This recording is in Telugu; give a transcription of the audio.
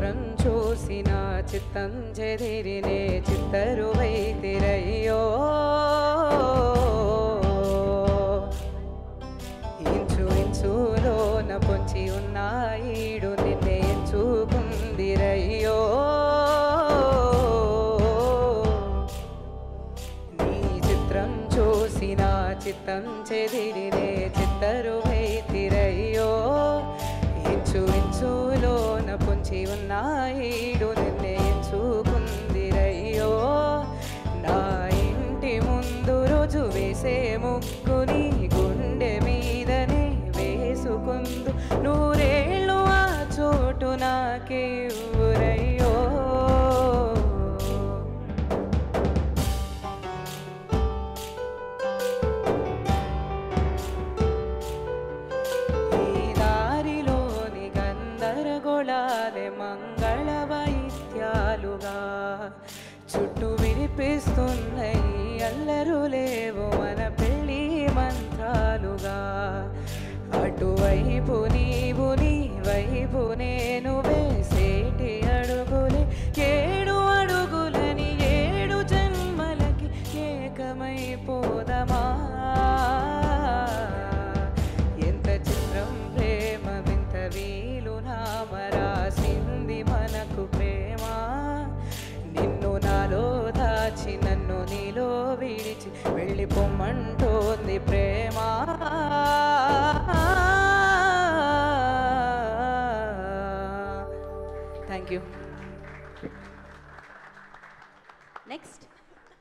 చిత్రం చూసిన చిత్తం చెదిరినే చిత్తరువైతిరయ్యో ఇంచు ఇంచులోన పొంచి ఉన్న ఈడు నిన్నే ఎంచుకుందిరయ్యో నీ చిత్రం చూసిన చిత్తం చెదిరినే చిత్తరువైతిరయ్యో ఇంచు ఇంచులోన పొంచి ఉన్న ఈడు నిన్నే ఎంచుకుందిరయ్యో నా ఇంటి ముందు రోజు వేసే ముగ్గుని గుండె మీదనే వేసుకుందు నూరేళ్ళు ఆ చోటు నాకే ఊరయ్యో గొళాలే మంగళ వైద్యాలుగా చుట్టూ వినిపిస్తున్నాయి అల్లరులేవు మన పెళ్ళి మంత్రాలుగా అటువైపు నీవు నీ వైపు నేను వేసేటి అడుగులే 7 అడుగులని 7 జన్మలకి ఏకమైపోదమా ఎంత చిత్రం ప్రేమ వింత వీలు నామరాసింది మనకు ప్రేమ నిన్ను నాలో దాచి నన్ను నీలో విడిచి వెళ్ళిపోమంటోంది ప్రేమ థ్యాంక్ యూ నెక్స్ట్